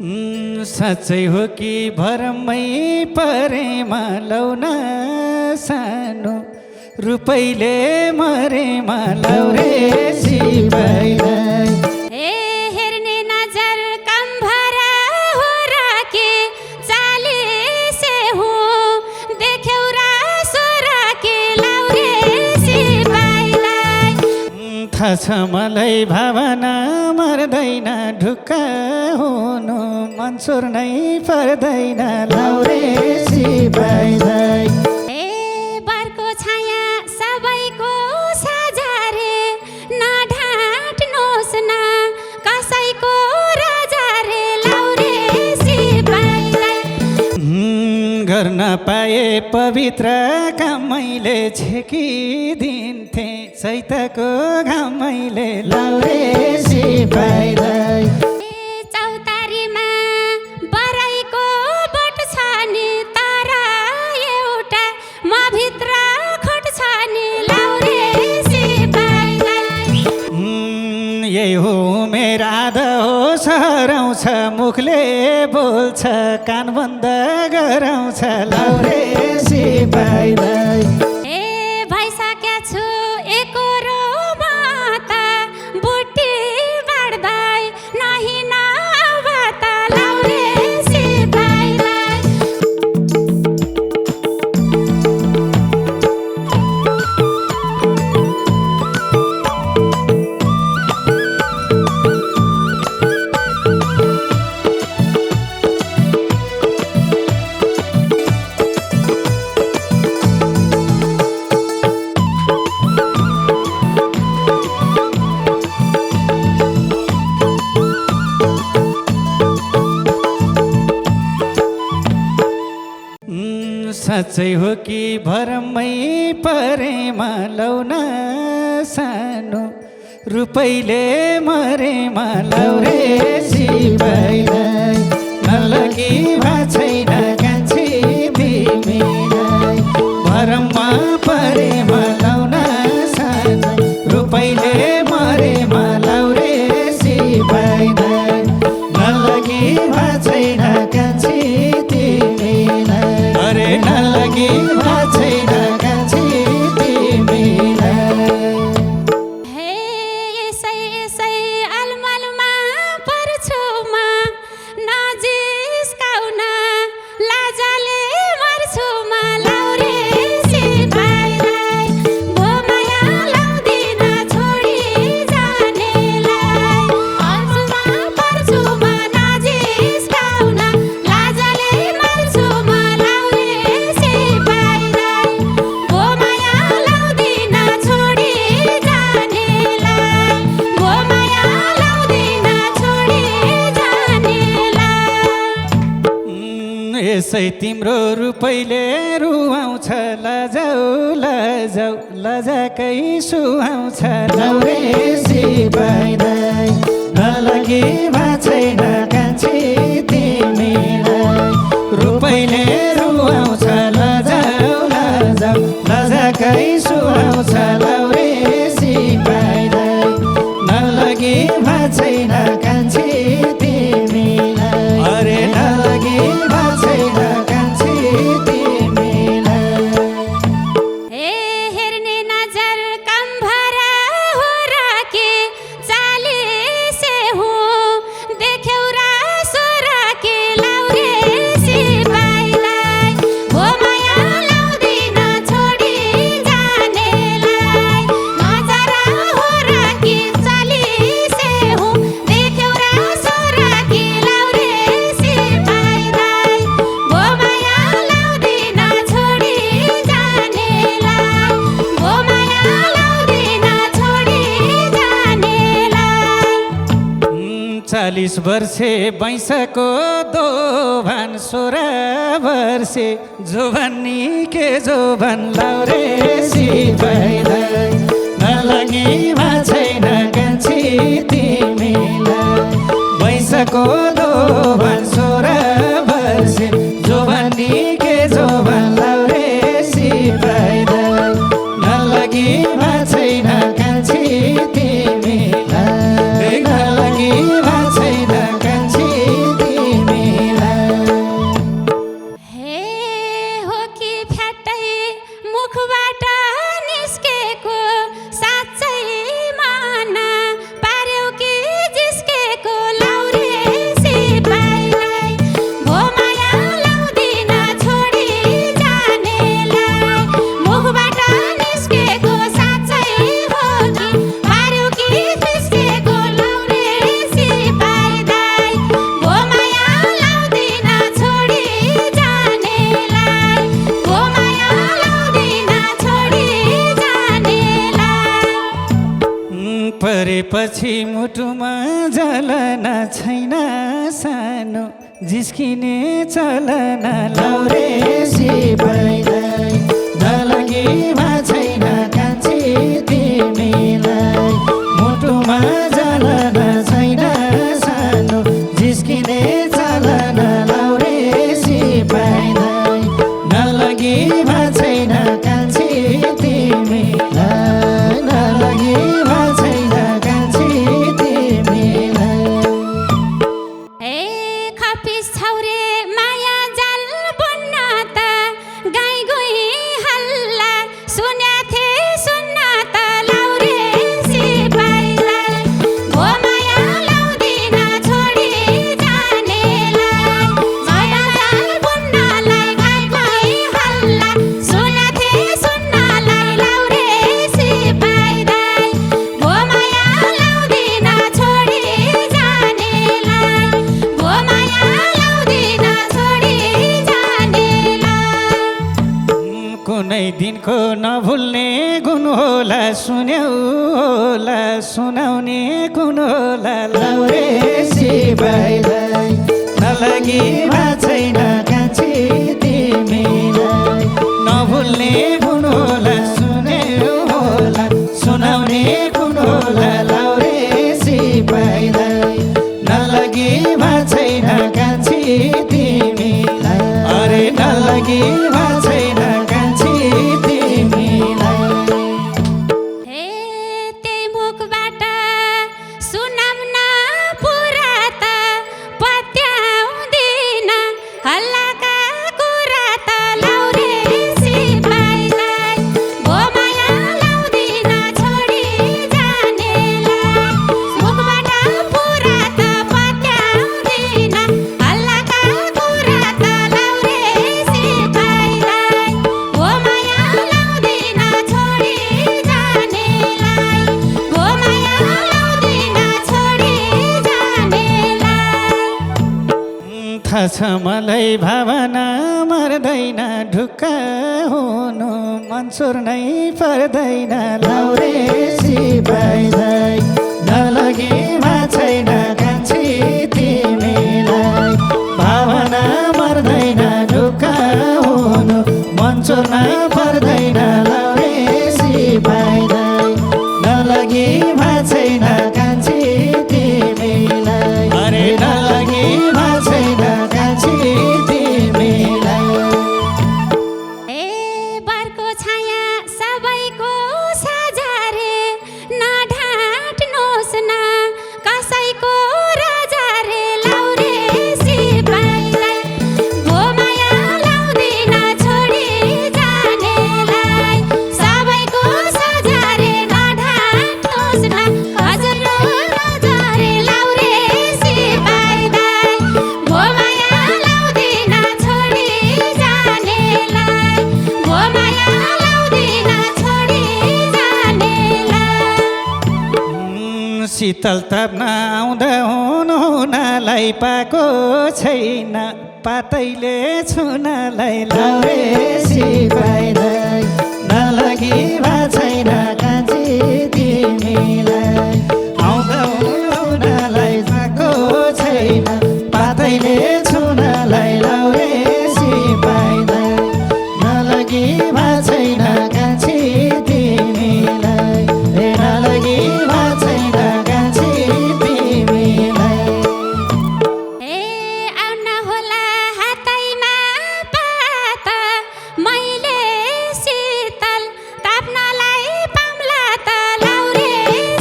साँच्चै हो कि भरमै परेमा लौन सानो रुपैले मरेमा लौरे शिवैलाई। ए हेर्ने नजर कम भरा हो राखे चाले से हो देख्यौ र सोरा के लौरे शिवैलाई। थाहा छ मलाई भावना मर्दैन ढुक्क हुनु मन्सुर नै पर्दैन लौरे शिवैलाई। ए बरको छाया सबैको साझारे नढाट्नुहोस् न कसैको राजा रे लौरे शिवैलाई। गर्न पाए पवित्र काम मैले छेकिदिन्थे चैतको घाम मैले लौरे शिवैलाई। चौतारीमा बराइको बोट छ नि तर एउटा म भित्र खोट छ नि लौरे शिवैलाई। यही हो मेरा हो सहराउँछ मुखले बोल्छ कान बन्द गराउँछ लौरे शिवैलाई। ए भइसक्या छु एकरो म त बुट्टी बाड्दै नहिन त लौरे शिवैलाई। साँच्चै हो कि भरमै परेमा लौन सानो रुपैले मरेमा लौरे शिवैलाई। नलगी छैन कान्छी तिमीलाई भरममा परेमा लौन सानो रुपैले मरेमा लौरे शिवैलाई। नलगी छैन कान्छी तिमीलाई अरे नलगी छैन कान्छी तिमीलाई। हे यसै यसै अलमलमा पर्छु म नजिस्काउन लाजले मर्छु म लौरे शिवैलाई। भो माया लाउँदिन छोडी जानेलाई अलमलमा पर्छु म नजिस्काउन लाजले मर्छु म लौरे शिवैलाई। भो माया लाउँदिन छोडी जानेलाई भो माया लाउँदिन छोडी जानेलाई। यसै तिम्रो रुपैले रुवाउँछ लजाऊ लजाऊ लजाकै सुहाउँछ लौरे शिवैलाई। नलगी छैन कान्छी तिमीलाई रुपैले रुवाउँछ लजाऊ लजाऊ लजाकै सुहाउँछ लौरे शिवैलाई। नलगी छैन कान्छी तिमीलाई अरे नलगी छैन कान्छी तिमीलाई। ए हेर्ने नजर कम भरा हो राखे चाले से हो देख्यौ र सोरा के लौरे शिवैलाई। भो माया लाउँदिन छोडी जानेलाई नजर हो राखी चाली से हो देख्यौ र सोरा के लौरे शिवैलाई। भो माया लाउँदिन छोडी जानेलाई भो माया लाउँदिन छोडी जानेलाई। 40 वर्षे बैंसको दोभान 16 वर्षे जोभनी के जोभन लौरे शिवैलाई। नलगी छैन कान्छी तिमीलाई बैंसको दोभान 16 वर्षे जोभनी के जोभन लौरे शिवैलाई। नलगी छैन कान्छी तिमीलाई नलगी छैन कान्छी तिमीलाई। छोडेपछि मुटुमा जलना छैन सानो जिस्किने चलना लाउरे सिपाहीलाई नलगीमा छैन कान्छी तिमीलाई मुटुमा जलना छैन सानो जिस्किने चलना लाउरे सिपाहीलाई नलगीमा छैन कान्छी तिमीलाई नलगीमा छैन कान्छी तिमीलाई ए खपिस छौरे माया जाल बुन्न त गाई गोही हल्ला सुन्याथे सुन्न त लाउरे सिपाहीलाई भो माया लाउँदिन छोडी जानेलाई माया जाल बुन्नलाई गाई गोही हल्ला सुन्याथे सुन्नलाई लाउरे सिपाहीलाई भो माया लाउँदिन छोडी जानेलाई भो माया लाउँदिन छोडी जानेलाई कुनै दिनको नभुल्ने गुण होला सुन्यौ होला सुनाउने गुण होला लाउरे सिपाहीलाई नलगीमा छैन कान्छी तिमीलाई नभुल्ने गुण होला सुन्यौ होला सुनाउने गुण होला लाउरे सिपाहीलाई नलगीमा छैन कान्छी तिमीलाई अरे नलगीमा छैन कान्छी तिमीलाई हे त्यही मुखबाट सुनाम न पुरा त पत्याउँदिन हल्लाका कुरा त लाउरे सिपाहीलाई भो माया लाउँदिन छोडी जानेलाई मुखबाट पुरा त पत्याउँदिन हल्लाका कुरा त लाउरे सिपाहीलाई भो माया लाउँदिन छोडी जानेलाई भो माया लाउँदिन छोडी जानेलाई थाहा छ मलाई भावना मर्दैन ढुक्क हुनु मन्सुर नै पर्दैन लाउरे सिपाहीलाई नलगीमा छैन कान्छी तिमीलाई भावना मर्दैन ढुक्क हुनु मन्सुर नै पर्दैन लाउरे सिपाहीलाई नलगीमा छैन कान्छी तिमीलाई अरे नलगीमा छैन कान्छी तिमीलाई ए बरको छाया सबैको साझारे नढाट्नुहोस् न कसैको राजा रे लाउरे सिपाहीलाई भो माया लाउँदिन छोडी जानेलाई सबैको साझारे नढाट्नुहोस् न हजुरको राजा रे लाउरे सिपाहीलाई भो माया लाउँदिन छोडी जानेलाई भो माया लाउँदिन छोडी जानेलाई शीतल तर्न आउँदा हुनलाई पाएको छैन पातैले छुनलाई लाउरे सिपाहीलाई नलगीमा छैन कान्छी तिमीलाई आउँदा हुनलाई पाएको छैन पातैले छुनलाई लाउरे सिपाहीलाई नलगीमा छैन कान्छी तिमीलाई नलगीमा छैन कान्छी तिमीलाई ए आउन होला हातैमा पात मैले शीतल ताप्नलाई पाम्ला त लाउरे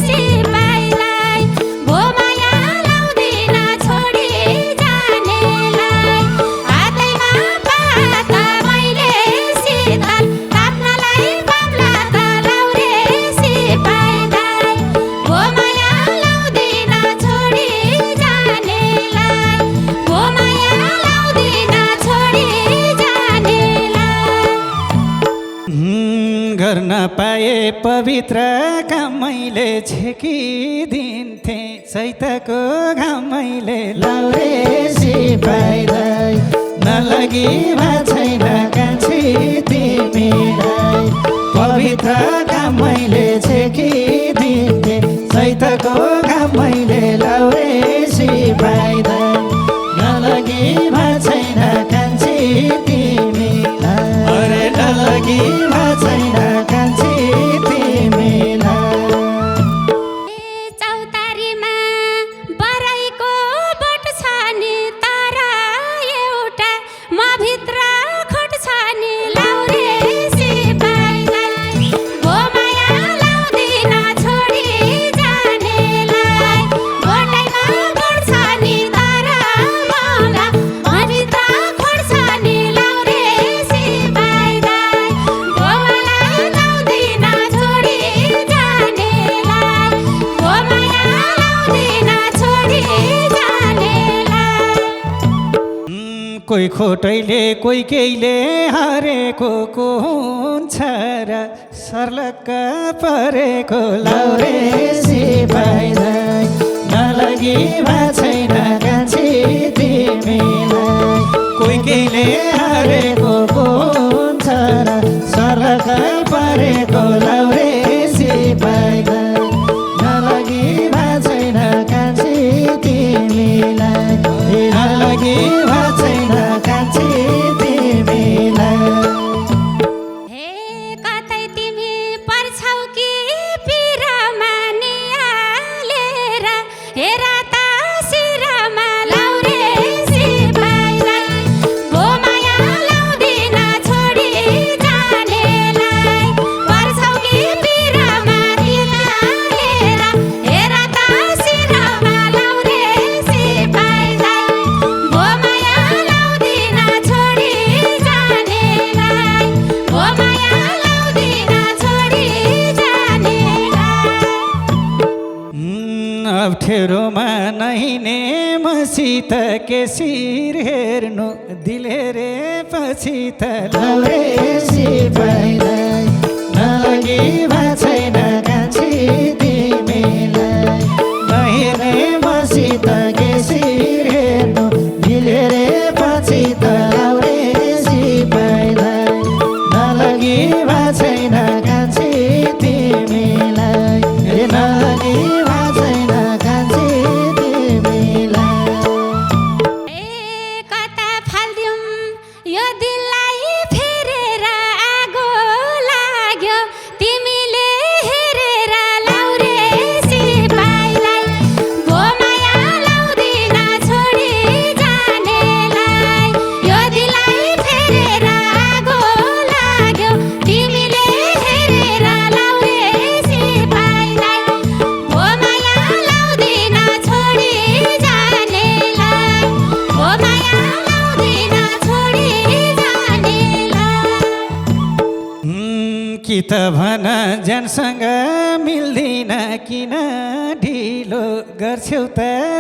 सिपाहीलाई भो माया लाउँदिन छोडी जानेलाई हातैमा पात मैले शीतल ताप्नलाई पाम्ला त लाउरे सिपाहीलाई भो माया लाउँदिन छोडी जानेलाई भो माया लाउँदिन छोडी जानेलाई गर्न पाए पवित्र काम मैले छेकिदिन्थे चैतको घाम मैले लाउरे सिपाहीलाई नलगीमा छैन कान्छी तिमीलाई पवित्र काम मैले छेकिदिन्थे चैतको कोही खोटैले कोही केहीले हारेको को हुन्छ र सर्लक्क परेको लाउरे सिपाहीलाई नलगी छैन कान्छी तिमीलाई कोही केहीले हारेको को हुन्छ र सर्लक्क परेको लाउरे सिपाहीलाई नलगी छैन कान्छी तिमीलाई नलगी छैन कान्छी तिमीलाई हे कतै तिमी पर्छौ कि पिरमा निहालेर हेर त शिरमा लाउरे सिपाहीलाई भो माया लाउँदिन छोडी जानेलाई पर्छौ कि पिरमा निहालेर हेर त शिरमा लाउरे सिपाहीलाई भो माया लाउँदिन छोडी जानेलाई भो माया लाउँदिन छोडी जानेलाई अप्ठ्यारोमा नहिने मसित के शिर हेर्नु दिलेरे पछि त लाउरे सिपाहीलाई नलगी छैन कान्छी तिमीलाई नहेर्ने मसित के शिर हेर्नु दिलेरे पछि त लाउरे सिपाहीलाई नलगी छैन कान्छी तिमीलाई नलगी छैन कान्छी तिमीलाई ए कता फाल्दिउँ यो दिललाई फेरेर आगो लाग्यो तिमीले हेरेर लाउरे सिपाहीलाई भो माया लाउँदिन छोडी जानेलाई यो दिललाई फेरेर आगो लाग्यो तिमीले हेरेर लाउरे सिपाहीलाई भो माया लाउँदिन छोडी जानेलाई भो माया लाउँदिन छोडी जानेलाई कि त भन जनसँग मिल्दिन किन ढिलो गर्छौ त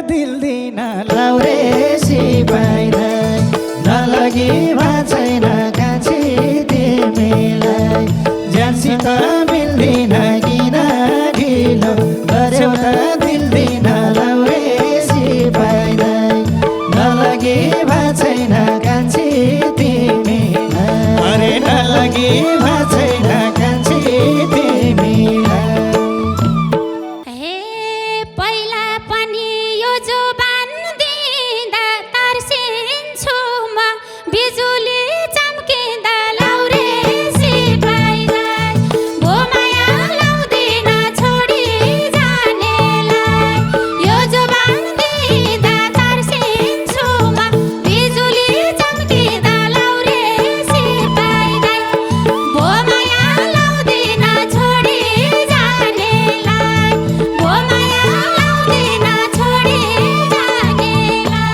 दिल्दिन लाउरे सिपाहीलाई नलगी छैन कान्छी तिमीलाई जनसित मिल्दिन किन ढिलो गर्छौ त दिल्दिन लाउरे सिपाहीलाई नलगी छैन कान्छी तिमीलाई अरे नलगी छैन कान्छी तिमीलाई हे पहिला पनि यो जुबान दिँदा तर्सिन्छु म बिजुली चम्किँदा लाउरे सिपाहीलाई भो माया लाउँदिन छोडी जानेलाई यो जुबान दिँदा तर्सिन्छु म बिजुली चम्किँदा लाउरे सिपाहीलाई भो माया लाउँदिन छोडी जानेलाई भो माया लाउँदिन छोडी जानेलाई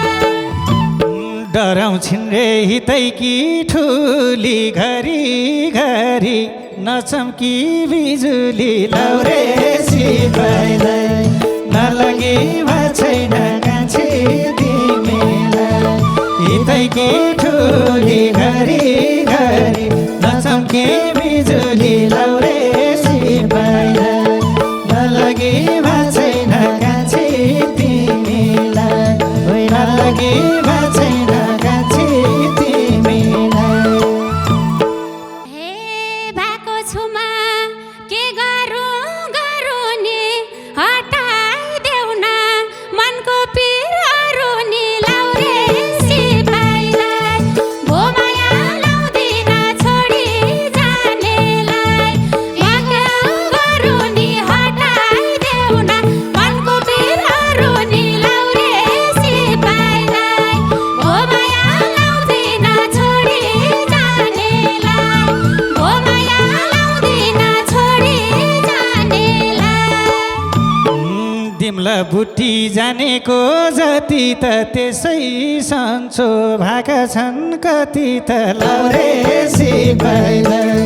डराउँछिन् रे हितैकी ठुली घरी घरी नचम्की बिजुली लाउरे सिपाहीलाई नलगी छैन कान्छी तिमीलाई हितैकी ठुली घरी घरी नचम्की बिजुली लाउरे सिपाहीलाई नलगी छैन कान्छी तिमीलाई नलगी छैन कान्छी तिमीलाई हे भएको छु म के गरौँ गरौँ नि हटाइदेऊ न मनको पिरहरू नि लाउरे सिपाहीलाई भो माया लाउँदिन छोडी जानेलाई गरौँ नि हटाइदेऊ न मनको पिरहरू नि लाउरे सिपाहीलाई भो माया लाउँदिन छोडी जानेलाई भो माया लाउँदिन छोडी जानेलाई तिमला बुट्टी जानेको जति त त्यसै सन्चो भएका छन् कति त लाउरे सिपाहीलाई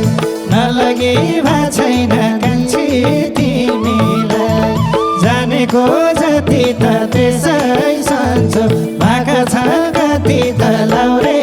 नलगी छैन कान्छी तिमीलाई जानेको जति त त्यसै सन्चो भएका छ कति त लाउरे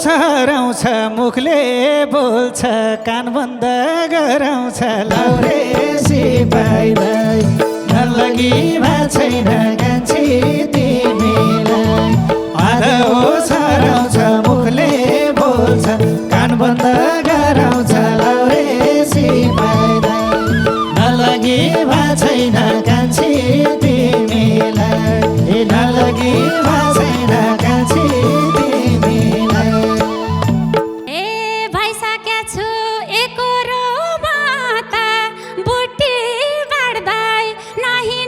सहराउँछ मुखले बोल्छ कान बन्द गराउँछ लौरे सिपाहीलाई नलगी भएको छैन कान्छी तिमीलाई आधा हो सहराउँछ मुखले बोल्छ कान बन्द गराउँछ लौरे सिपाहीलाई नलगी भएको छैन कान्छी तिमीलाई नलगी भएको छैन कान्छी तिमीलाई ए भइसकेको छु एकरो माता बुट्टी बाड्दै नहिँ